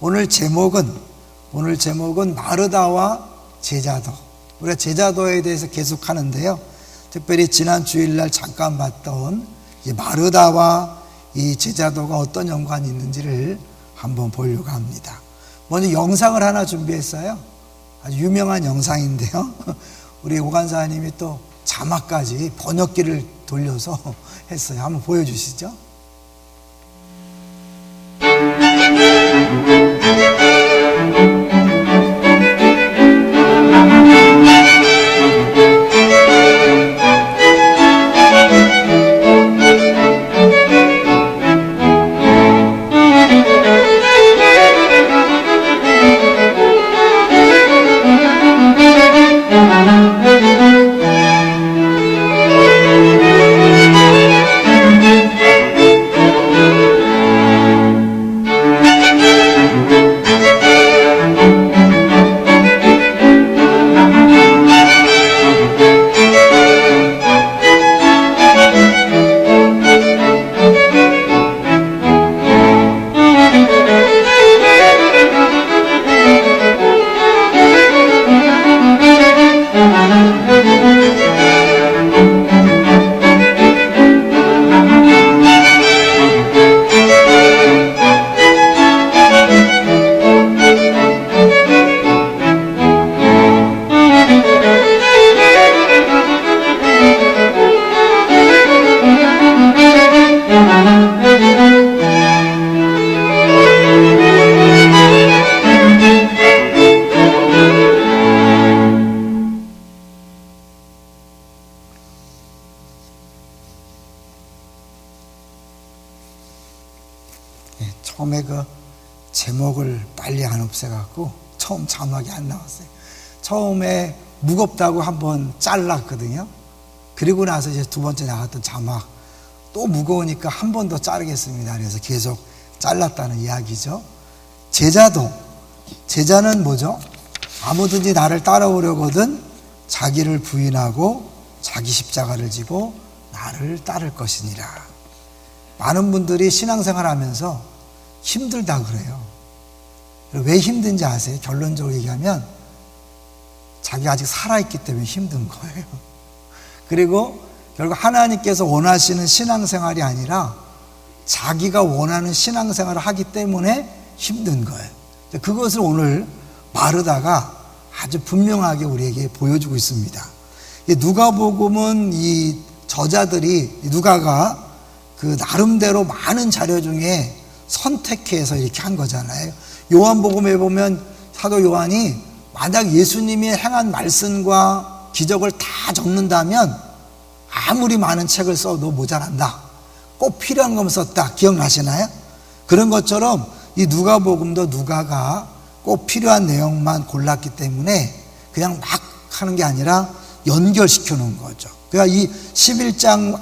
오늘 제목은 마르다와 제자도. 우리가 제자도에 대해서 계속 하는데요. 특별히 지난 주일날 잠깐 봤던 이 마르다와 이 제자도가 어떤 연관이 있는지를 한번 보려고 합니다. 먼저 영상을 하나 준비했어요. 아주 유명한 영상인데요. 우리 오간사님이 또 자막까지 번역기를 돌려서 했어요. 한번 보여주시죠. 처음에 그 제목을 빨리 안 없애갖고 처음 자막이 안 나왔어요. 처음에 무겁다고 한번 잘랐거든요. 그리고 나서 이제 두 번째 나왔던 자막 또 무거우니까 한 번 더 자르겠습니다. 그래서 계속 잘랐다는 이야기죠. 제자는 뭐죠? 아무든지 나를 따라오려거든 자기를 부인하고 자기 십자가를 지고 나를 따를 것이니라. 많은 분들이 신앙생활 하면서 힘들다 그래요. 왜 힘든지 아세요? 결론적으로 얘기하면 자기가 아직 살아있기 때문에 힘든 거예요. 그리고 결국 하나님께서 원하시는 신앙생활이 아니라 자기가 원하는 신앙생활을 하기 때문에 힘든 거예요. 그것을 오늘 마르다가 아주 분명하게 우리에게 보여주고 있습니다. 누가복음은 이 저자들이 누가가 그 나름대로 많은 자료 중에 선택해서 이렇게 한 거잖아요. 요한복음에 보면 사도 요한이 만약 예수님이 행한 말씀과 기적을 다 적는다면 아무리 많은 책을 써도 모자란다. 꼭 필요한 것만 썼다. 기억나시나요? 그런 것처럼 이 누가복음도 누가가 꼭 필요한 내용만 골랐기 때문에 그냥 막 하는 게 아니라 연결시켜 놓은 거죠. 그러니까 이 11장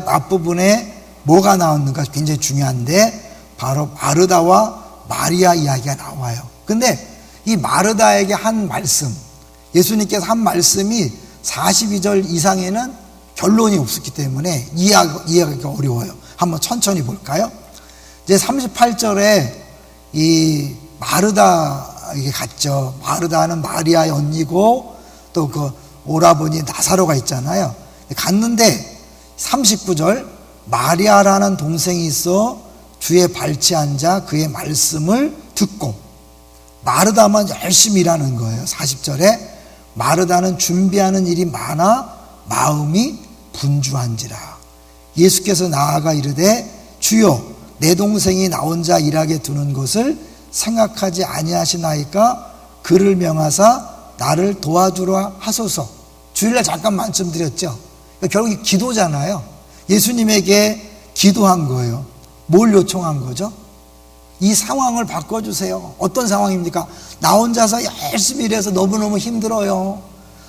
앞부분에 뭐가 나왔는가 굉장히 중요한데 바로 마르다와 마리아 이야기가 나와요. 근데 이 마르다에게 한 말씀, 예수님께서 한 말씀이 42절 이상에는 결론이 없었기 때문에 이해하기가 어려워요. 한번 천천히 볼까요? 이제 38절에 이 마르다에게 갔죠. 마르다는 마리아의 언니고 또 그 오라버니 나사로가 있잖아요. 갔는데 39절 마리아라는 동생이 있어 주의 발치에 앉아 그의 말씀을 듣고 마르다만 열심히 일하는 거예요. 40절에 마르다는 준비하는 일이 많아 마음이 분주한지라. 예수께서 나아가 이르되 주여 내 동생이 나 혼자 일하게 두는 것을 생각하지 아니하시나이까 그를 명하사 나를 도와주라 하소서. 주일날 잠깐 말씀드렸죠. 그러니까 결국 기도잖아요. 예수님에게 기도한 거예요. 뭘 요청한 거죠? 이 상황을 바꿔주세요. 어떤 상황입니까? 나 혼자서 열심히 일해서 너무너무 힘들어요.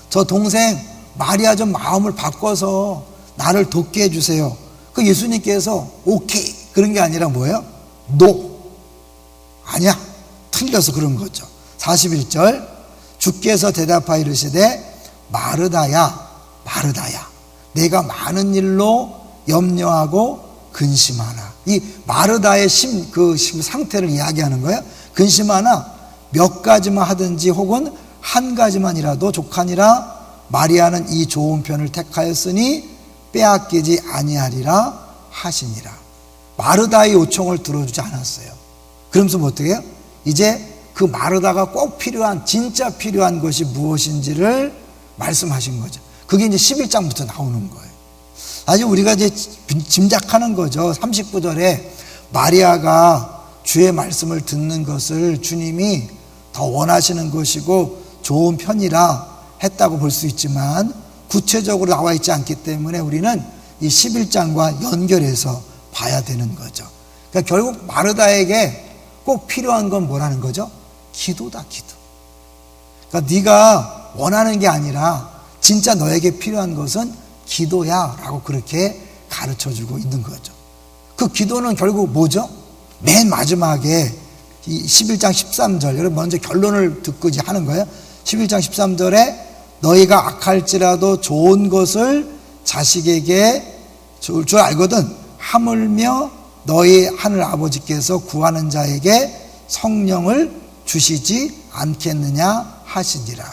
저 동생 마리아 좀 마음을 바꿔서 나를 돕게 해주세요. 그 예수님께서 오케이 그런 게 아니라 뭐예요? 노. 아니야. 틀려서 그런 거죠. 41절 주께서 대답하여 이르시되 마르다야 마르다야 내가 많은 일로 염려하고 근심하나. 이 마르다의 그 상태를 이야기하는 거예요. 근심하나 몇 가지만 하든지 혹은 한 가지만이라도 족하니라. 마리아는 이 좋은 편을 택하였으니 빼앗기지 아니하리라 하시니라. 마르다의 요청을 들어주지 않았어요. 그러면서 뭐 어떻게 해요? 이제 그 마르다가 꼭 필요한, 진짜 필요한 것이 무엇인지를 말씀하신 거죠. 그게 이제 11장부터 나오는 거예요. 아주 우리가 이제 짐작하는 거죠. 39절에 마리아가 주의 말씀을 듣는 것을 주님이 더 원하시는 것이고 좋은 편이라 했다고 볼 수 있지만 구체적으로 나와 있지 않기 때문에 우리는 이 11장과 연결해서 봐야 되는 거죠. 그러니까 결국 마르다에게 꼭 필요한 건 뭐라는 거죠? 기도다, 기도. 그러니까 네가 원하는 게 아니라 진짜 너에게 필요한 것은 기도야 라고 그렇게 가르쳐주고 있는 거죠. 그 기도는 결국 뭐죠? 맨 마지막에 이 11장 13절, 여러분 먼저 결론을 듣고 이제 하는 거예요. 11장 13절에 너희가 악할지라도 좋은 것을 자식에게 줄 줄 알거든 하물며 너희 하늘 아버지께서 구하는 자에게 성령을 주시지 않겠느냐 하시니라.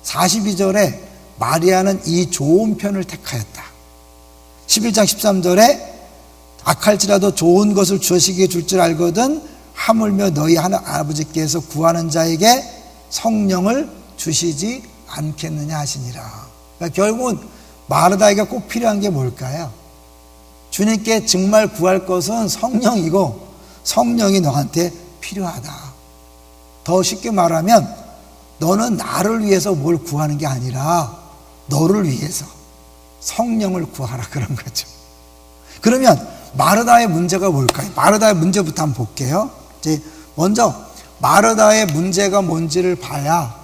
42절에 마리아는 이 좋은 편을 택하였다. 11장 13절에 악할지라도 좋은 것을 주시기에 줄 줄 알거든 하물며 너희 하늘 아버지께서 구하는 자에게 성령을 주시지 않겠느냐 하시니라. 그러니까 결국은 마르다에게 꼭 필요한 게 뭘까요? 주님께 정말 구할 것은 성령이고 성령이 너한테 필요하다. 더 쉽게 말하면 너는 나를 위해서 뭘 구하는 게 아니라 너를 위해서 성령을 구하라 그런 거죠. 그러면 마르다의 문제가 뭘까요? 마르다의 문제부터 한번 볼게요. 이제 먼저 마르다의 문제가 뭔지를 봐야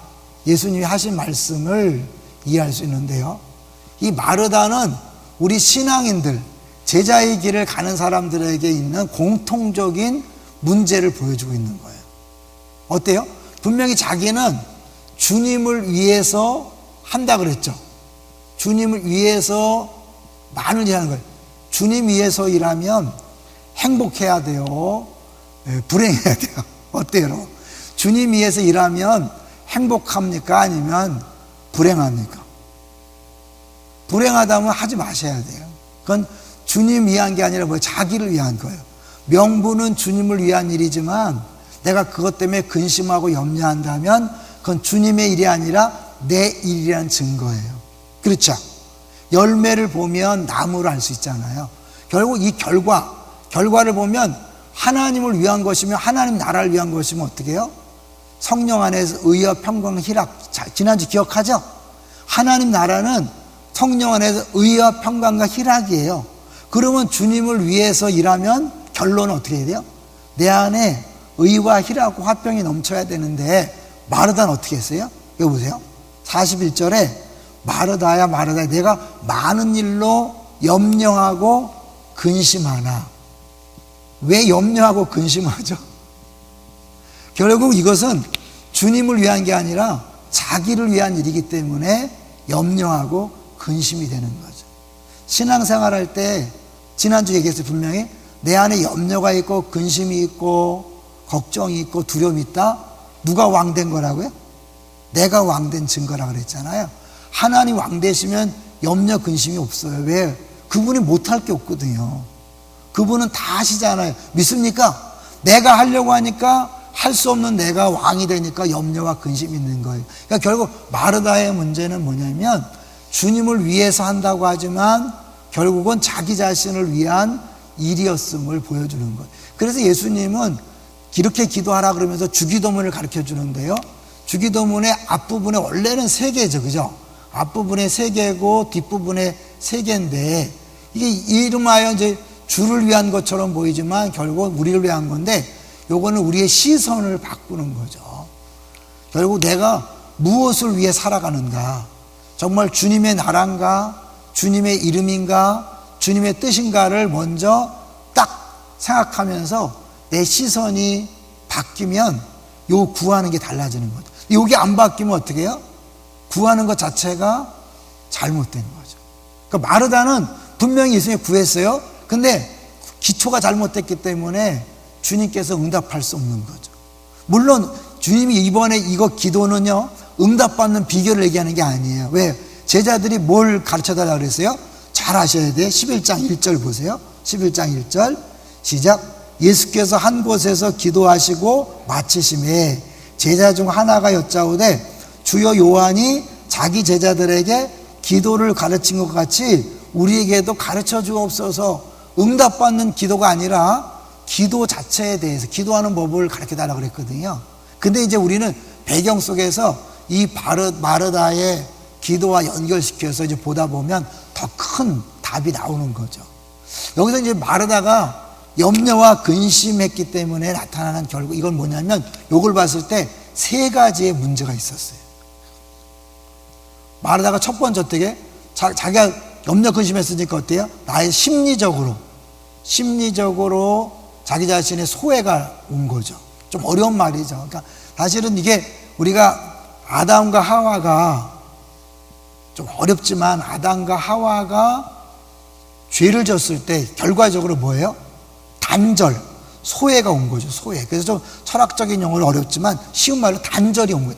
예수님이 하신 말씀을 이해할 수 있는데요. 이 마르다는 우리 신앙인들, 제자의 길을 가는 사람들에게 있는 공통적인 문제를 보여주고 있는 거예요. 어때요? 분명히 자기는 주님을 위해서 한다 그랬죠. 주님을 위해서 많은 일을 하는 거예요. 주님 위해서 일하면 행복해야 돼요. 불행해야 돼요. 어때요? 주님 위해서 일하면 행복합니까? 아니면 불행합니까? 불행하다면 하지 마셔야 돼요. 그건 주님 위한 게 아니라 자기를 위한 거예요. 명분은 주님을 위한 일이지만 내가 그것 때문에 근심하고 염려한다면 그건 주님의 일이 아니라 내 일이라는 증거예요. 그렇죠? 열매를 보면 나무를 알 수 있잖아요. 결국 이 결과를 보면 하나님을 위한 것이며 하나님 나라를 위한 것이면 어떻게 해요? 성령 안에서 의와 평강 희락. 지난주 기억하죠? 하나님 나라는 성령 안에서 의와 평강과 희락이에요. 그러면 주님을 위해서 일하면 결론은 어떻게 해야 돼요? 내 안에 의와 희락과 화평이 넘쳐야 되는데 마르다는 어떻게 했어요? 여기 보세요. 41절에 마르다야 마르다야 내가 많은 일로 염려하고 근심하나. 왜 염려하고 근심하죠? 결국 이것은 주님을 위한 게 아니라 자기를 위한 일이기 때문에 염려하고 근심이 되는 거죠. 신앙생활 할 때 지난주 얘기했어요. 분명히 내 안에 염려가 있고 근심이 있고 걱정이 있고 두려움이 있다. 누가 왕된 거라고요? 내가 왕된 증거라고 그랬잖아요. 하나님 왕 되시면 염려 근심이 없어요. 왜? 그분이 못할 게 없거든요. 그분은 다 하시잖아요. 믿습니까? 내가 하려고 하니까 할 수 없는 내가 왕이 되니까 염려와 근심이 있는 거예요. 그러니까 결국 마르다의 문제는 뭐냐면 주님을 위해서 한다고 하지만 결국은 자기 자신을 위한 일이었음을 보여주는 거예요. 그래서 예수님은 이렇게 기도하라 그러면서 주기도문을 가르쳐 주는데요. 주기도문의 앞부분에 원래는 3개죠. 그죠? 앞부분에 3개고 뒷부분에 3개인데 이게 이름하여 이제 주를 위한 것처럼 보이지만 결국 우리를 위한 건데 요거는 우리의 시선을 바꾸는 거죠. 결국 내가 무엇을 위해 살아가는가? 정말 주님의 나라인가? 주님의 이름인가? 주님의 뜻인가를 먼저 딱 생각하면서 내 시선이 바뀌면 요 구하는 게 달라지는 거죠. 요게 안 바뀌면 어떻게 해요? 구하는 것 자체가 잘못된 거죠. 그러니까 마르다는 분명히 예수님이 구했어요. 근데 기초가 잘못됐기 때문에 주님께서 응답할 수 없는 거죠. 물론 주님이 이번에 이거 기도는요, 응답받는 비결을 얘기하는 게 아니에요. 왜? 제자들이 뭘 가르쳐달라고 그랬어요? 잘 하셔야 돼. 11장 1절 보세요. 11장 1절 시작. 예수께서 한 곳에서 기도하시고 마치심에 제자 중 하나가 여짜오되 주여 요한이 자기 제자들에게 기도를 가르친 것 같이 우리에게도 가르쳐 주옵소서. 응답받는 기도가 아니라 기도 자체에 대해서 기도하는 법을 가르쳐 달라고 그랬거든요. 근데 이제 우리는 배경 속에서 이 마르다의 기도와 연결시켜서 이제 보다 보면 더 큰 답이 나오는 거죠. 여기서 이제 마르다가 염려와 근심했기 때문에 나타나는 결국 이건 뭐냐면, 요걸 봤을 때 세 가지의 문제가 있었어요. 마르다가 첫 번째 어떻게? 자기가 염려 근심했으니까 어때요? 나의 심리적으로 자기 자신의 소외가 온 거죠. 좀 어려운 말이죠. 그러니까 사실은 이게 우리가 아담과 하와가 좀 어렵지만 아담과 하와가 죄를 졌을 때 결과적으로 뭐예요? 단절, 소외가 온 거죠. 소외. 그래서 좀 철학적인 용어는 어렵지만 쉬운 말로 단절이 온 거예요.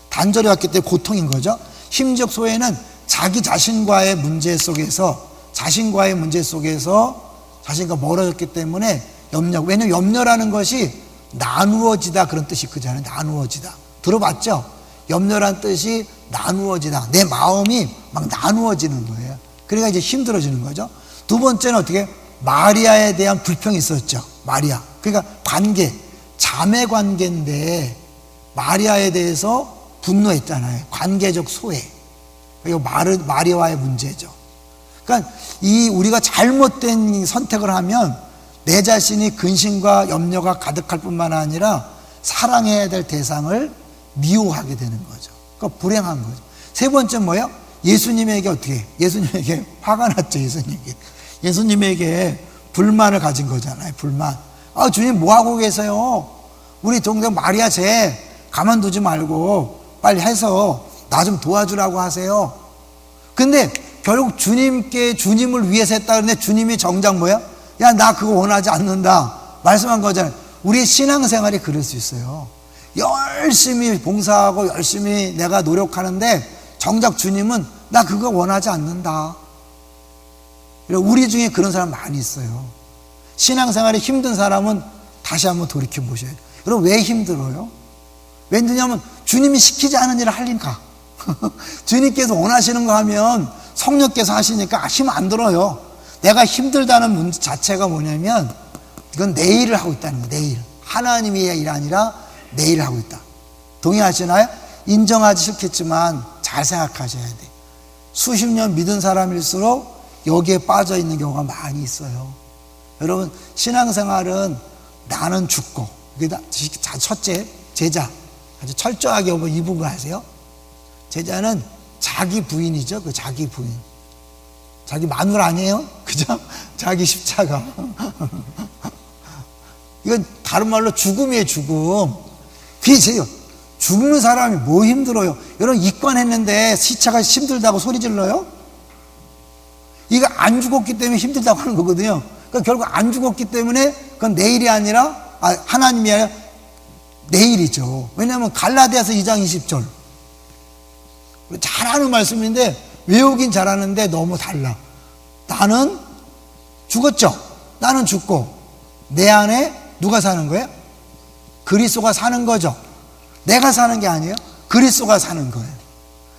단절이 왔기 때문에 고통인 거죠. 심지어 소외는 자기 자신과의 문제 속에서 자신과 멀어졌기 때문에 염려. 왜냐하면 염려라는 것이 나누어지다 그런 뜻이 있거든요. 나누어지다. 들어봤죠? 염려란 뜻이 나누어지다. 내 마음이 막 나누어지는 거예요. 그러니까 이제 힘들어지는 거죠. 두 번째는 어떻게? 마리아에 대한 불평이 있었죠. 마리아. 그러니까 관계, 자매 관계인데 마리아에 대해서 분노했잖아요. 관계적 소외. 이거 마리아와의 문제죠. 그러니까 이 우리가 잘못된 선택을 하면 내 자신이 근심과 염려가 가득할 뿐만 아니라 사랑해야 될 대상을 미워하게 되는 거죠. 그러니까 불행한 거죠. 세 번째 뭐예요? 예수님에게 어떻게? 예수님에게 화가 났죠. 예수님에게 불만을 가진 거잖아요. 불만. 아, 주님 뭐 하고 계세요? 우리 동생 마리아 쟤 가만두지 말고 빨리 해서 나 좀 도와주라고 하세요. 근데 결국 주님을 위해서 했다 그러는데 주님이 정작 뭐야? 야, 나 그거 원하지 않는다 말씀한 거잖아요. 우리 신앙생활이 그럴 수 있어요. 열심히 봉사하고 열심히 내가 노력하는데 정작 주님은 나 그거 원하지 않는다. 우리 중에 그런 사람 많이 있어요. 신앙생활이 힘든 사람은 다시 한번 돌이켜 보셔야 돼요. 여러분, 왜 힘들어요? 왜냐하면 주님이 시키지 않은 일을 하니까. 주님께서 원하시는 거 하면 성령께서 하시니까 힘 안 들어요. 내가 힘들다는 문제 자체가 뭐냐면 이건 내 일을 하고 있다는 거예요. 내 일. 하나님의 일이 아니라 내 일을 하고 있다. 동의하시나요? 인정하지 싫겠지만 잘 생각하셔야 돼. 수십 년 믿은 사람일수록 여기에 빠져 있는 경우가 많이 있어요. 여러분, 신앙생활은 나는 죽고, 첫째, 제자. 아주 철저하게 이 부분 아세요? 제자는 자기 부인이죠. 그 자기 부인. 자기 마누라 아니에요? 그죠? 자기 십자가. 이건 다른 말로 죽음이에요, 죽음. 그게 죽는 사람이 뭐 힘들어요? 여러분, 입관했는데 시차가 힘들다고 소리 질러요? 이거 안 죽었기 때문에 힘들다고 하는 거거든요. 그러니까 결국 안 죽었기 때문에 그건 내일이 아니라, 하나님이 아니라 내일이죠. 왜냐하면 갈라디아서 2장 20절. 잘하는 말씀인데 외우긴 잘하는데 너무 달라. 나는 죽었죠. 나는 죽고 내 안에 누가 사는 거예요? 그리스도가 사는 거죠. 내가 사는 게 아니에요. 그리스도가 사는 거예요.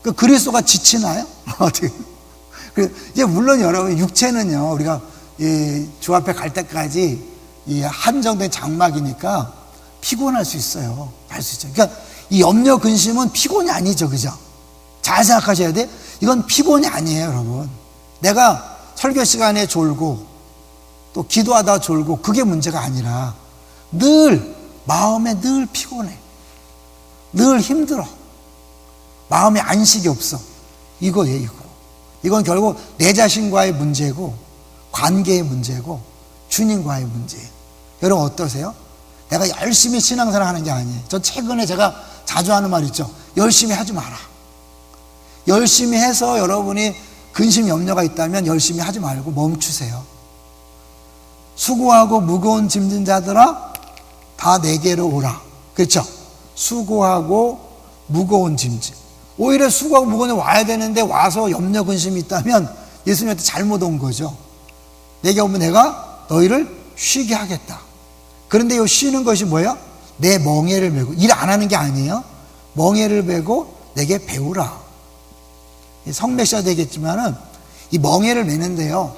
그 그리스도가 지치나요? 어떻게? 이제 물론 여러분, 육체는요, 우리가 주 앞에 갈 때까지 한정된 장막이니까 피곤할 수 있어요. 갈 수 있죠. 그러니까 이 염려 근심은 피곤이 아니죠, 그죠? 잘 생각하셔야 돼. 이건 피곤이 아니에요, 여러분. 내가 설교 시간에 졸고 또 기도하다 졸고 그게 문제가 아니라 마음에 늘 피곤해. 늘 힘들어. 마음에 안식이 없어. 이거예요, 이거. 이건 결국 내 자신과의 문제고 관계의 문제고 주님과의 문제예요. 여러분 어떠세요? 내가 열심히 신앙생활 하는 게 아니에요. 저 최근에 제가 자주 하는 말 있죠. 열심히 하지 마라. 열심히 해서 여러분이 근심 염려가 있다면 열심히 하지 말고 멈추세요. 수고하고 무거운 짐진 자들아 다 내게로 오라. 그렇죠? 수고하고 무거운 짐진. 오히려 수고하고 무거운 짐 와야 되는데 와서 염려 근심이 있다면 예수님한테 잘못 온 거죠. 내게 오면 내가 너희를 쉬게 하겠다. 그런데 이 쉬는 것이 뭐예요? 내 멍에를 메고, 일 안 하는 게 아니에요. 멍에를 메고 내게 배우라. 성메시아 되겠지만은 이 멍에를 메는데요,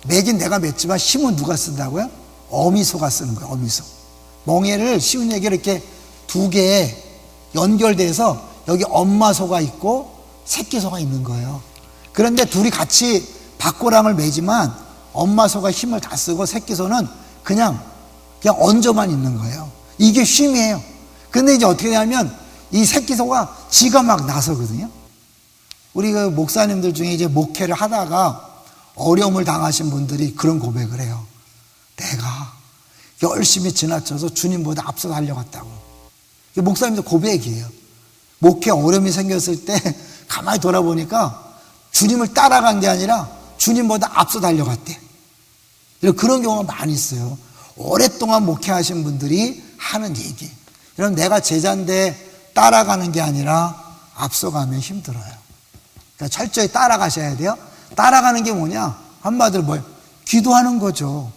메긴 내가 맸지만 힘은 누가 쓴다고요? 어미소가 쓰는 거예요. 어미소. 멍에를, 쉬운 얘기를 이렇게 두 개에 연결돼서 여기 엄마소가 있고 새끼소가 있는 거예요. 그런데 둘이 같이 박고랑을 매지만 엄마소가 힘을 다 쓰고 새끼소는 그냥 얹어만 있는 거예요. 이게 쉼이에요. 근데 이제 어떻게 되냐면 이 새끼소가 지가 막 나서거든요. 우리 그 목사님들 중에 이제 목회를 하다가 어려움을 당하신 분들이 그런 고백을 해요. 내가 열심히 지나쳐서 주님보다 앞서 달려갔다고. 목사님들 고백이에요. 목회 어려움이 생겼을 때 가만히 돌아보니까 주님을 따라간 게 아니라 주님보다 앞서 달려갔대. 그런 경우가 많이 있어요. 오랫동안 목회하신 분들이 하는 얘기. 그럼 내가 제자인데 따라가는 게 아니라 앞서가면 힘들어요. 그러니까 철저히 따라가셔야 돼요. 따라가는 게 뭐냐? 한마디로 뭐예요? 기도하는 거죠.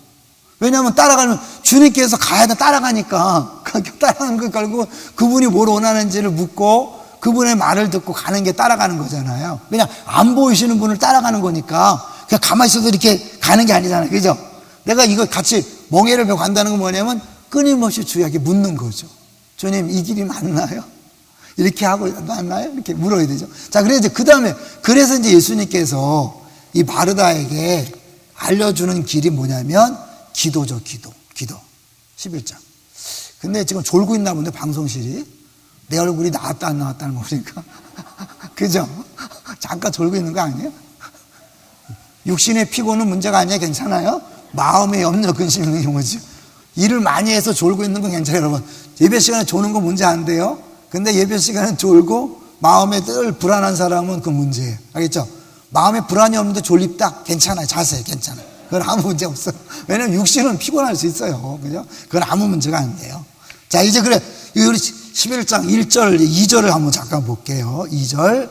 왜냐하면 따라가면 주님께서 가야 돼. 따라가니까 따라가는 거 결국 그분이 뭘 원하는지를 묻고 그분의 말을 듣고 가는 게 따라가는 거잖아요. 그냥 안 보이시는 분을 따라가는 거니까 그냥 가만히 있어도 이렇게 가는 게 아니잖아요. 그죠? 내가 이거 같이 멍에를 메고 간다는 건 뭐냐면 끊임없이 주님께 묻는 거죠. 주님, 이 길이 맞나요? 이렇게 하고 맞나요? 이렇게 물어야 되죠. 자, 그래서 그 다음에, 그래서 이제 예수님께서 이 마르다에게 알려주는 길이 뭐냐면 기도죠. 기도. 11장. 근데 지금 졸고 있나 본데, 방송실이. 내 얼굴이 나왔다 안 나왔다는 거 보니까. 그죠? 잠깐 졸고 있는 거 아니에요? 육신의 피곤은 문제가 아니야. 괜찮아요? 마음의 염려, 근심 있는 경우죠. 일을 많이 해서 졸고 있는 건 괜찮아요, 여러분. 예배 시간에 조는 거 문제 안 돼요. 근데 예배 시간에 졸고 마음에 늘 불안한 사람은 그 문제예요. 알겠죠? 마음에 불안이 없는데 졸립다? 괜찮아요. 자세히 괜찮아요. 그건 아무 문제 없어요. 왜냐면 육신은 피곤할 수 있어요. 그죠? 그건 아무 문제가 안 돼요. 자, 이제 그래. 우리 11장 1절, 2절을 한번 잠깐 볼게요. 2절.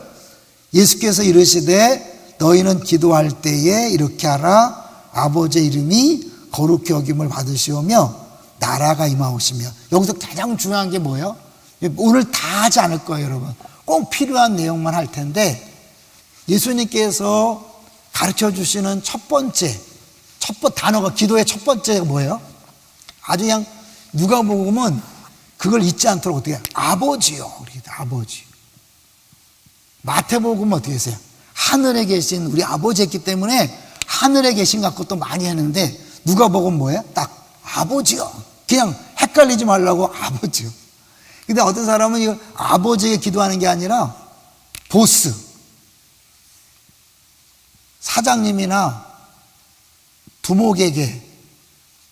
예수께서 이르시되 너희는 기도할 때에 이렇게 하라. 아버지의 이름이 거룩히 여김을 받으시오며 나라가 임하오시며. 여기서 가장 중요한 게 뭐예요? 오늘 다 하지 않을 거예요, 여러분. 꼭 필요한 내용만 할 텐데 예수님께서 가르쳐 주시는 첫 번째 단어가, 기도의 첫 번째가 뭐예요? 아주 그냥 누가복음은 그걸 잊지 않도록 어떻게 해요? 아버지요. 아버지. 마태복음은 어떻게 했어요? 하늘에 계신 우리 아버지였기 때문에 하늘에 계신 갖고 또 많이 했는데 누가복음은 뭐예요? 딱 아버지요. 그냥 헷갈리지 말라고 아버지요. 근데 어떤 사람은 이 아버지에게 기도하는 게 아니라 보스, 사장님이나 두목에게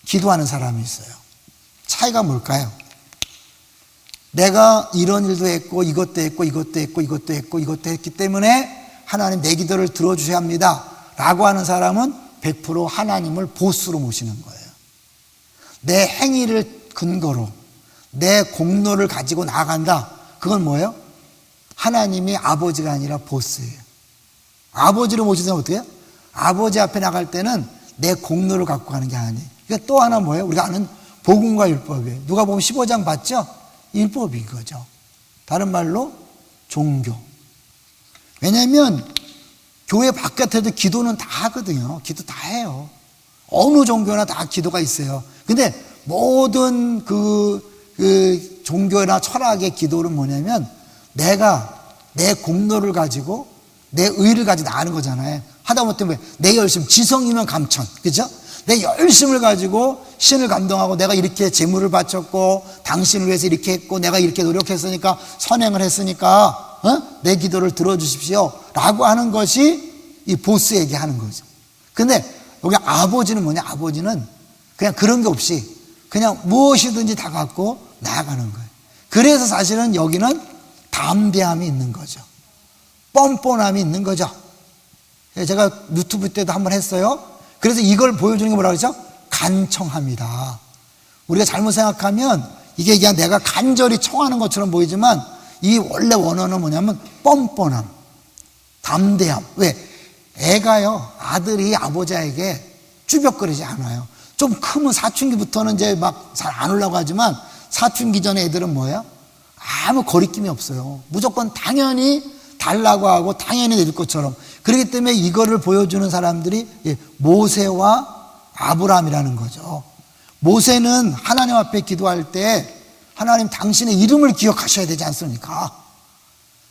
기도하는 사람이 있어요. 차이가 뭘까요? 내가 이런 일도 했고 이것도 했고 이것도 했고 이것도 했고 이것도 했기 때문에 하나님 내 기도를 들어주셔야 합니다 라고 하는 사람은 100% 하나님을 보스로 모시는 거예요. 내 행위를 근거로 내 공로를 가지고 나아간다. 그건 뭐예요? 하나님이 아버지가 아니라 보스예요. 아버지로 모시는 사람은 어떻게 해요? 아버지 앞에 나갈 때는 내 공로를 갖고 가는 게 아니에요. 그러니까 또 하나 뭐예요? 우리가 아는 복음과 율법이에요. 누가 보면 15장 봤죠? 율법인 거죠. 다른 말로 종교. 왜냐하면 교회 바깥에도 기도는 다 하거든요. 기도 다 해요. 어느 종교나 다 기도가 있어요. 근데 모든 그 종교나 철학의 기도는 뭐냐면 내가 내 공로를 가지고 내 의를 가지고 나가는 거잖아요. 하다못해 내 열심, 지성이면 감천, 그죠? 내 열심을 가지고 신을 감동하고 내가 이렇게 재물을 바쳤고 당신을 위해서 이렇게 했고 내가 이렇게 노력했으니까 선행을 했으니까 내 기도를 들어주십시오 라고 하는 것이 이 보스에게 하는 거죠. 근데 여기 아버지는 뭐냐? 아버지는 그냥 그런 게 없이 그냥 무엇이든지 다 갖고 나아가는 거예요. 그래서 사실은 여기는 담대함이 있는 거죠. 뻔뻔함이 있는 거죠. 제가 유튜브 때도 한번 했어요. 그래서 이걸 보여주는 게 뭐라고 그러죠? 간청합니다. 우리가 잘못 생각하면 이게 그냥 내가 간절히 청하는 것처럼 보이지만 이 원래 원어는 뭐냐면 뻔뻔함, 담대함. 왜? 애가요, 아들이 아버지에게 쭈뼛거리지 않아요. 좀 크면 사춘기부터는 이제 막 잘 안 올라고 하지만 사춘기 전에 애들은 뭐예요? 아무 거리낌이 없어요. 무조건 당연히 달라고 하고 당연히 내릴 것처럼. 그렇기 때문에 이거를 보여주는 사람들이 모세와 아브라함이라는 거죠. 모세는 하나님 앞에 기도할 때 하나님 당신의 이름을 기억하셔야 되지 않습니까?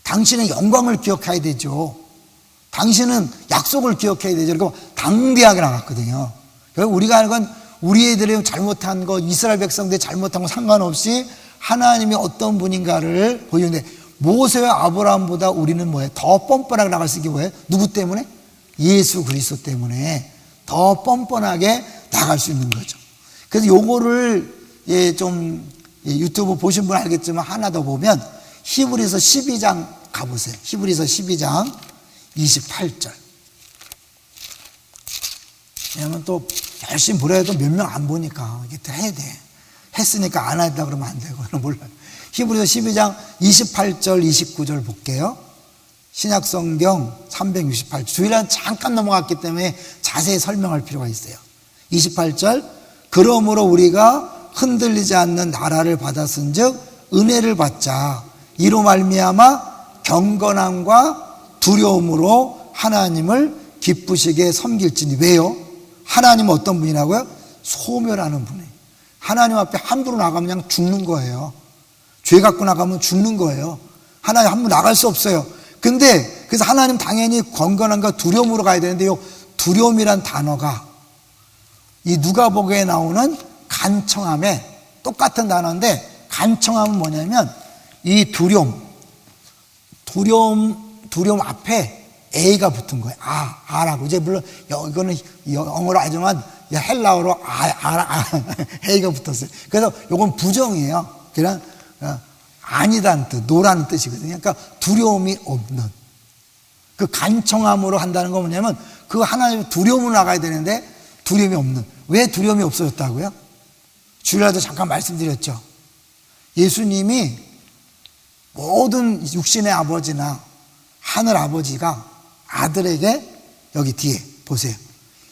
당신의 영광을 기억해야 되죠. 당신은 약속을 기억해야 되죠. 그리고 당대하게 나갔거든요. 우리가 하는 건 우리 애들이 잘못한 거, 이스라엘 백성들이 잘못한 거 상관없이 하나님이 어떤 분인가를 보이는데, 모세와 아브라함보다 우리는 뭐예요? 더 뻔뻔하게 나갈 수 있는 게 뭐예요? 누구 때문에? 예수 그리스도 때문에 더 뻔뻔하게 나갈 수 있는 거죠. 그래서 요거를 유튜브 보신 분 알겠지만 하나 더 보면 히브리서 12장 가보세요. 히브리서 12장 28절. 왜냐면 또 열심히 보려 해도 몇 명 안 보니까 이게 또 해야 돼. 했으니까 안 했다 그러면 안 되고 몰라요. 히브리서 12장 28절 29절 볼게요. 신약성경 368절. 주일날 잠깐 넘어갔기 때문에 자세히 설명할 필요가 있어요. 28절. 그러므로 우리가 흔들리지 않는 나라를 받았은즉 은혜를 받자. 이로 말미암아 경건함과 두려움으로 하나님을 기쁘시게 섬길지니. 왜요? 하나님은 어떤 분이라고요? 소멸하는 분이에요. 하나님 앞에 함부로 나가면 그냥 죽는 거예요. 죄 갖고 나가면 죽는 거예요. 하나님 함부로 나갈 수 없어요. 근데 그래서 하나님 당연히 건강함과 두려움으로 가야 되는데, 요 두려움이란 단어가 이 누가복음에 나오는 간청함에 똑같은 단어인데, 간청함은 뭐냐면 이 두려움 앞에 A가 붙은 거예요. 아라고. 이제 물론 이거는 영어로 하지만 헬라어로 A가 붙었어요. 그래서 이건 부정이에요. 그냥 아니다는 뜻, 노라는 뜻이거든요. 그러니까 두려움이 없는. 그 간청함으로 한다는 건 뭐냐면 그 하나님 두려움으로 나가야 되는데 두려움이 없는. 왜 두려움이 없어졌다고요? 주일날도 잠깐 말씀드렸죠. 예수님이 모든 육신의 아버지나 하늘 아버지가 아들에게, 여기 뒤에 보세요,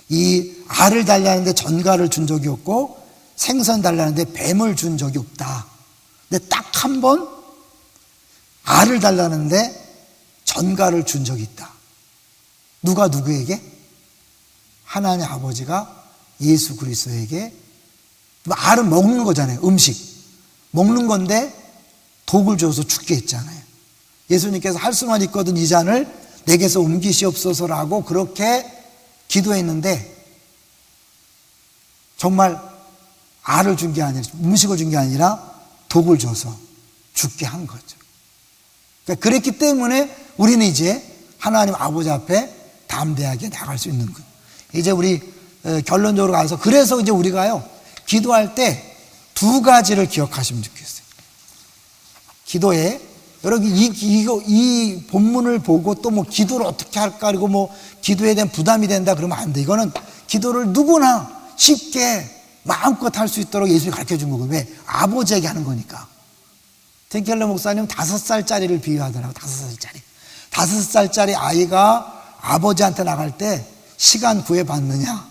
이 알을 달라는데 전갈을 준 적이 없고 생선 달라는데 뱀을 준 적이 없다. 근데 딱 한 번 알을 달라는데 전갈을 준 적이 있다. 누가 누구에게? 하나님 아버지가 예수 그리스도에게. 알은 먹는 거잖아요. 음식 먹는 건데 독을 줘서 죽게 했잖아요. 예수님께서 할 수만 있거든 이 잔을 내게서 옮기시옵소서라고 그렇게 기도했는데, 정말 알을 준 게 아니라, 음식을 준 게 아니라 독을 줘서 죽게 한 거죠. 그러니까 그랬기 때문에 우리는 이제 하나님 아버지 앞에 담대하게 나갈 수 있는 거예요. 이제 우리 결론적으로 가서, 그래서 이제 우리가요 기도할 때 두 가지를 기억하시면 좋겠어요. 기도에 여러분 이 본문을 보고 또 뭐 기도를 어떻게 할까, 그리고 뭐 기도에 대한 부담이 된다 그러면 안 돼. 이거는 기도를 누구나 쉽게 마음껏 할 수 있도록 예수님이 가르쳐 준 거고. 왜? 아버지에게 하는 거니까. 틴켈러 목사님 5살짜리를 비유하더라고. 5살짜리. 5살짜리 아이가 아버지한테 나갈 때 시간 구애받느냐?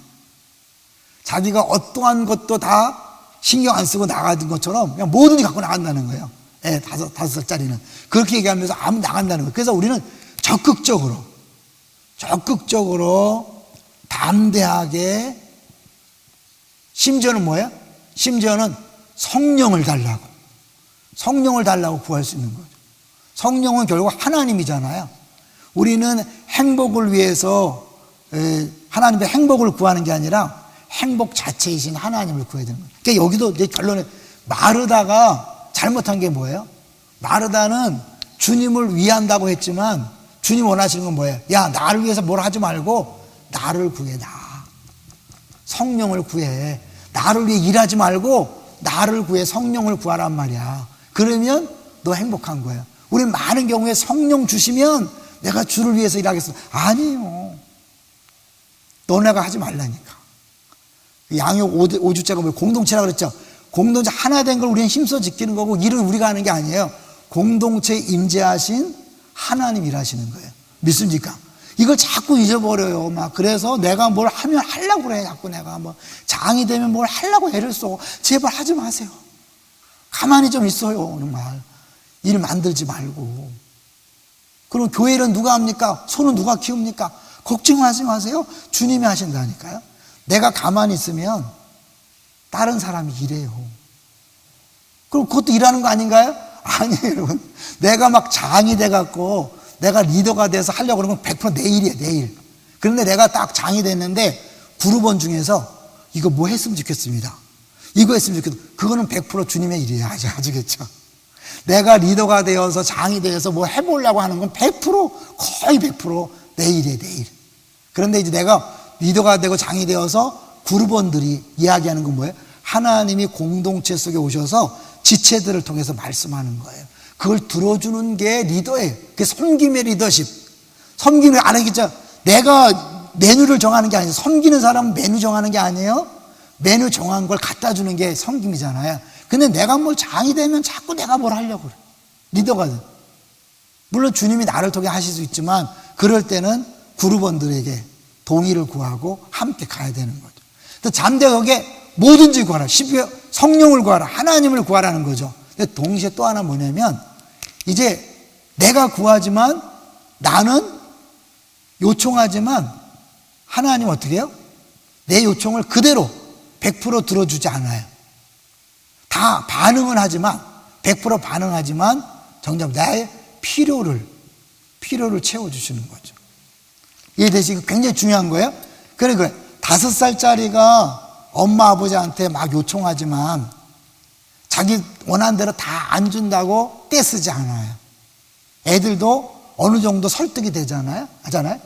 자기가 어떠한 것도 다 신경 안 쓰고 나가는 것처럼 그냥 뭐든지 갖고 나간다는 거예요. 5살짜리는. 그렇게 얘기하면서 아무 나간다는 거예요. 그래서 우리는 적극적으로 담대하게, 심지어는 뭐예요? 심지어는 성령을 달라고 구할 수 있는 거죠. 성령은 결국 하나님이잖아요. 우리는 행복을 위해서 하나님의 행복을 구하는 게 아니라 행복 자체이신 하나님을 구해야 되는 거예요. 그러니까 여기도 이제 결론에 마르다가 잘못한 게 뭐예요? 마르다는 주님을 위한다고 했지만 주님 원하시는 건 뭐예요? 야, 나를 위해서 뭘 하지 말고 나를 구해. 성령을 구해. 나를 위해 일하지 말고 나를 구해. 성령을 구하란 말이야. 그러면 너 행복한 거예요. 우리 많은 경우에 성령 주시면 내가 주를 위해서 일하겠어. 아니에요. 너네가 하지 말라니까. 양육 5주째가 뭐 공동체라 그랬죠. 공동체 하나 된 걸 우리는 힘써 지키는 거고 일은 우리가 하는 게 아니에요. 공동체에 임재하신 하나님 일하시는 거예요. 믿습니까? 이걸 자꾸 잊어버려요. 막 그래서 내가 뭘 하면 하려고 그래. 자꾸 내가 뭐 장이 되면 뭘 하려고 애를 써. 제발 하지 마세요. 가만히 좀 있어요. 정말 일 만들지 말고. 그럼 교회는 누가 합니까? 소는 누가 키웁니까? 걱정하지 마세요. 주님이 하신다니까요. 내가 가만히 있으면 다른 사람이 일해요. 그럼 그것도 일하는 거 아닌가요? 아니에요, 여러분. 내가 막 장이 돼갖고 내가 리더가 돼서 하려고 그러면 100% 내 일이에요, 내 일. 그런데 내가 딱 장이 됐는데 그룹원 중에서 이거 뭐 했으면 좋겠습니다. 이거 했으면 좋겠다. 그거는 100% 주님의 일이에요. 아시겠죠? 내가 리더가 되어서 장이 되어서 뭐 해보려고 하는 건 100% 거의 100% 내 일이에요, 내 일. 그런데 이제 내가 리더가 되고 장이 되어서 그룹원들이 이야기하는 건 뭐예요? 하나님이 공동체 속에 오셔서 지체들을 통해서 말씀하는 거예요. 그걸 들어주는 게 리더예요. 그게 섬김의 리더십. 섬김을 안 하겠죠. 내가 메뉴를 정하는 게 아니에요. 섬기는 사람은 메뉴 정하는 게 아니에요. 메뉴 정한 걸 갖다 주는 게 섬김이잖아요. 근데 내가 뭘 장이 되면 자꾸 내가 뭘 하려고 그래. 리더가. 물론 주님이 나를 통해 하실 수 있지만 그럴 때는 그룹원들에게 동의를 구하고 함께 가야 되는 거죠. 또 잠재력에 뭐든지 구하라. 성령을 구하라. 하나님을 구하라는 거죠. 근데 동시에 또 하나 뭐냐면 이제 내가 구하지만 나는 요청하지만 하나님 어떻게 해요? 내 요청을 그대로 100% 들어주지 않아요. 다 반응은 하지만 100% 반응하지만 정작 나의 필요를 채워주시는 거죠. 이해되시고 굉장히 중요한 거예요. 그래 5살짜리가 엄마 아버지한테 막 요청하지만 자기 원하는 대로 다 안 준다고 떼쓰지 않아요. 애들도 어느 정도 설득이 되잖아요. 하잖아요.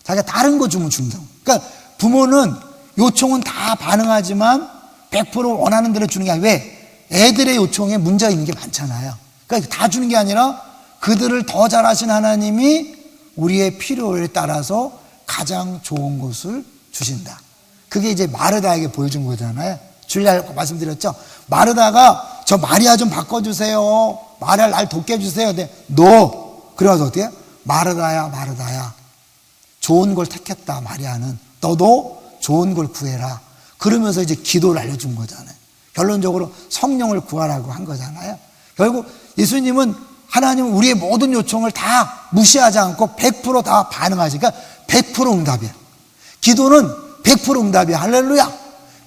자기가 다른 거 주면 준다고. 그러니까 부모는 요청은 다 반응하지만 100% 원하는 대로 주는 게 아니라 왜? 애들의 요청에 문제가 있는 게 많잖아요. 그러니까 다 주는 게 아니라 그들을 더 잘하신 하나님이 우리의 필요에 따라서 가장 좋은 것을 주신다. 그게 이제 마르다에게 보여준 거잖아요. 줄리아 말씀드렸죠. 마르다가 저 마리아 좀 바꿔주세요. 마리아 날 돕게 해주세요. 근데 너 그래서 어떻게? 마르다야 마르다야. 좋은 걸 택했다 마리아는. 너도 좋은 걸 구해라. 그러면서 이제 기도를 알려준 거잖아요. 결론적으로 성령을 구하라고 한 거잖아요. 결국 예수님은 하나님은 우리의 모든 요청을 다 무시하지 않고 100% 다 반응하시니까 100% 응답이야. 기도는 100% 응답이야. 할렐루야.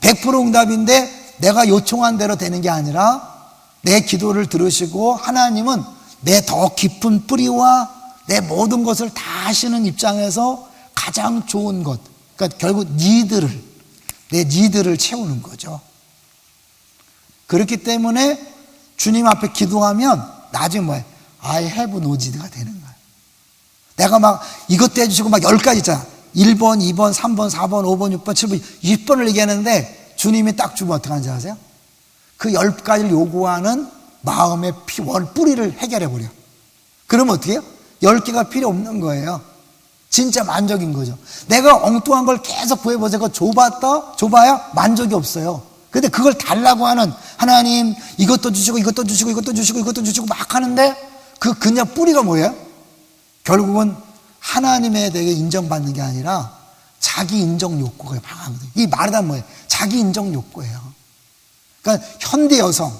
100% 응답인데 내가 요청한 대로 되는 게 아니라 내 기도를 들으시고 하나님은 내 더 깊은 뿌리와 내 모든 것을 다 하시는 입장에서 가장 좋은 것, 그러니까 결국 내 니드를 채우는 거죠. 그렇기 때문에 주님 앞에 기도하면 나중에 뭐예요? I have no need가 되는 거예요. 내가 막 이것도 해주시고 막 10가지 있잖아. 1번, 2번, 3번, 4번, 5번, 6번, 7번, 20번을 얘기하는데 주님이 딱 주면 어떻게 하는지 아세요? 그 10가지를 요구하는 마음의 뿌리를 해결해버려. 그러면 어떻게 해요? 10개가 필요 없는 거예요. 진짜 만족인 거죠. 내가 엉뚱한 걸 계속 구해보세요. 줘봐야 만족이 없어요. 근데 그걸 달라고 하는 하나님 이것도 주시고 이것도 주시고 이것도 주시고 이것도 주시고 막 하는데 그냥 뿌리가 뭐예요? 결국은 하나님에 대해 인정받는 게 아니라 자기 인정 욕구가 강하거든요. 이 말은 뭐예요? 자기 인정 욕구예요. 그러니까 현대 여성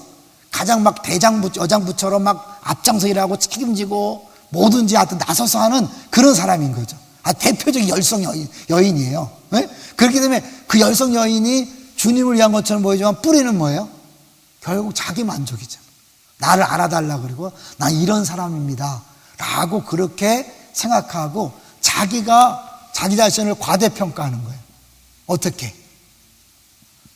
가장 막 대장부 여장부처럼 막 앞장서 일하고 책임지고 뭐든지 하여튼 나서서 하는 그런 사람인 거죠. 대표적인 열성 여인이에요. 네? 그렇기 때문에 그 열성 여인이 주님을 위한 것처럼 보이지만 뿌리는 뭐예요? 결국 자기 만족이죠. 나를 알아달라 그러고 난 이런 사람입니다 라고 그렇게 생각하고 자기가 자기 자신을 과대평가하는 거예요. 어떻게?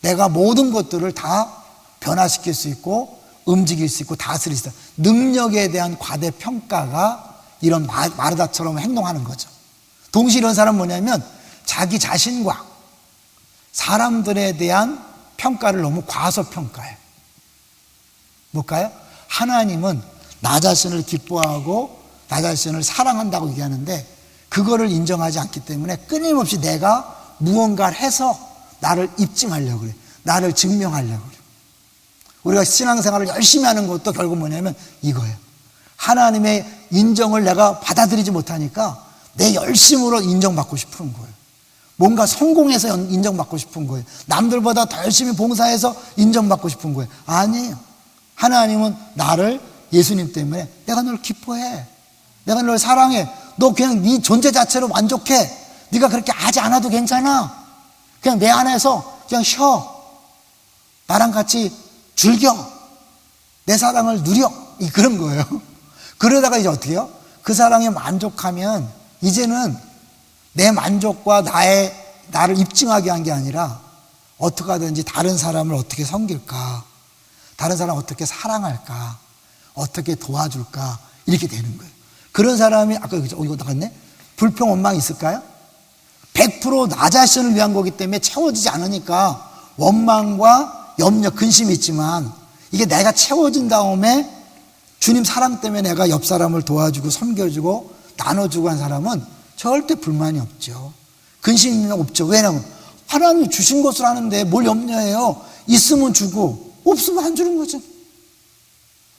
내가 모든 것들을 다 변화시킬 수 있고 움직일 수 있고 다스릴 수 있다. 능력에 대한 과대평가가 이런 마르다처럼 행동하는 거죠. 동시에 이런 사람은 뭐냐면 자기 자신과 사람들에 대한 평가를 너무 과소평가해요. 뭘까요? 하나님은 나 자신을 기뻐하고 나 자신을 사랑한다고 얘기하는데 그거를 인정하지 않기 때문에 끊임없이 내가 무언가를 해서 나를 입증하려고 그래. 나를 증명하려고 그래. 우리가 신앙생활을 열심히 하는 것도 결국 뭐냐면 이거예요. 하나님의 인정을 내가 받아들이지 못하니까 내 열심으로 인정받고 싶은 거예요. 뭔가 성공해서 인정받고 싶은 거예요. 남들보다 더 열심히 봉사해서 인정받고 싶은 거예요. 아니에요. 하나님은 나를 예수님 때문에 내가 널 기뻐해. 내가 널 사랑해. 너 그냥 네 존재 자체로 만족해. 네가 그렇게 하지 않아도 괜찮아. 그냥 내 안에서 그냥 쉬어. 나랑 같이 즐겨. 내 사랑을 누려. 그런 거예요. 그러다가 이제 어떻게 해요? 그 사랑에 만족하면 이제는 내 만족과 나를 입증하게 한 게 아니라 어떻게 하든지 다른 사람을 어떻게 섬길까, 다른 사람을 어떻게 사랑할까, 어떻게 도와줄까, 이렇게 되는 거예요. 그런 사람이 아까 이거 나갔네? 불평 원망이 있을까요? 100% 나 자신을 위한 거기 때문에 채워지지 않으니까 원망과 염려, 근심이 있지만 이게 내가 채워진 다음에 주님 사랑 때문에 내가 옆 사람을 도와주고 섬겨주고 나눠주고 한 사람은 절대 불만이 없죠. 근심이 없죠. 왜냐하면 하나님이 주신 것을 하는데 뭘 염려해요? 있으면 주고 없으면 안 주는 거죠.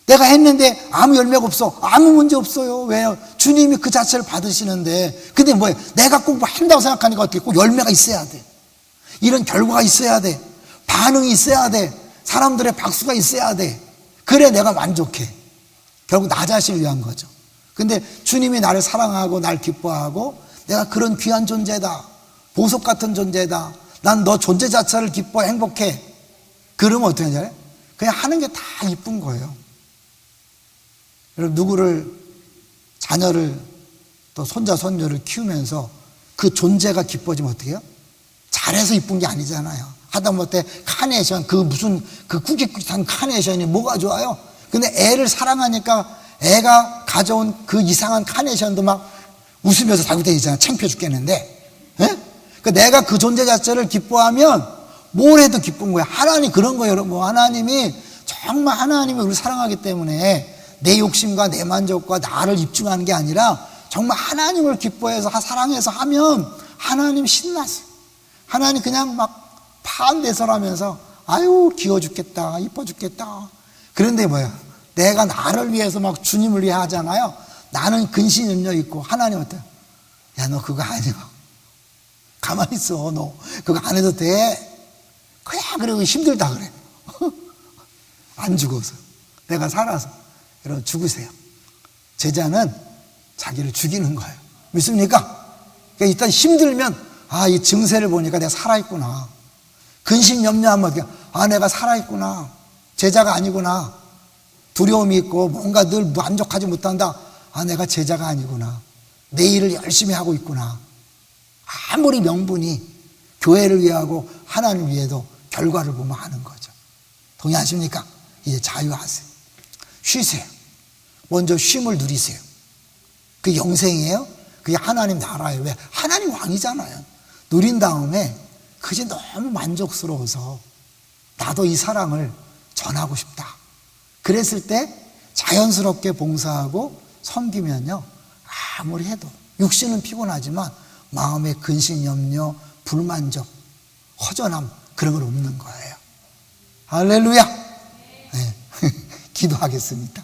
내가 했는데 아무 열매가 없어. 아무 문제 없어요. 왜요? 주님이 그 자체를 받으시는데. 근데 뭐예요? 내가 꼭 한다고 생각하니까 어떻게 꼭 열매가 있어야 돼. 이런 결과가 있어야 돼. 반응이 있어야 돼. 사람들의 박수가 있어야 돼. 그래 내가 만족해. 결국 나 자신을 위한 거죠. 근데 주님이 나를 사랑하고 날 기뻐하고 내가 그런 귀한 존재다. 보석 같은 존재다. 난 너 존재 자체를 기뻐해 행복해. 그러면 어떻게 하냐? 그냥 하는 게 다 이쁜 거예요. 여러분 누구를 자녀를 또 손자 손녀를 키우면서 그 존재가 기뻐지면 어떻게 해요? 잘해서 이쁜 게 아니잖아요. 하다못해 카네이션 그 무슨 그 꾸깃꾸깃한 카네이션이 뭐가 좋아요? 근데 애를 사랑하니까 애가 가져온 그 이상한 카네이션도 막 웃으면서 달고 다니잖아. 창피해 죽겠는데. 그러니까 내가 그 존재 자체를 기뻐하면 뭘 해도 기쁜 거야. 하나님 그런 거예요, 여러분. 하나님이 정말 하나님이 우리를 사랑하기 때문에 내 욕심과 내 만족과 나를 입증하는 게 아니라 정말 하나님을 기뻐해서 사랑해서 하면 하나님 신나서 하나님 그냥 막 파한대설하면서 아유 귀여워 죽겠다 이뻐 죽겠다. 그런데 뭐야? 내가 나를 위해서 막 주님을 위해 하잖아요. 나는 근심염려 있고 하나님 어때요? 야 너 그거 아니야. 가만히 있어. 너 그거 안 해도 돼. 그냥 그래 힘들다 그래. 안 죽어서 내가 살아서. 여러분 죽으세요. 제자는 자기를 죽이는 거예요. 믿습니까? 그러니까 일단 힘들면 이 증세를 보니까 내가 살아있구나. 근심 염려하면 내가 살아있구나. 제자가 아니구나. 두려움이 있고 뭔가 늘 만족하지 못한다. 내가 제자가 아니구나. 내 일을 열심히 하고 있구나. 아무리 명분이 교회를 위하고 하나님을 위해도 결과를 보면 하는 거죠. 동의하십니까? 이제 자유하세요. 쉬세요. 먼저 쉼을 누리세요. 그게 영생이에요. 그게 하나님 나라예요. 왜? 하나님 왕이잖아요. 누린 다음에 그게 너무 만족스러워서 나도 이 사랑을 전하고 싶다. 그랬을 때 자연스럽게 봉사하고 섬기면요. 아무리 해도 육신은 피곤하지만 마음의 근심, 염려, 불만족, 허전함 그런 건 없는 거예요. 할렐루야. 네. 기도하겠습니다.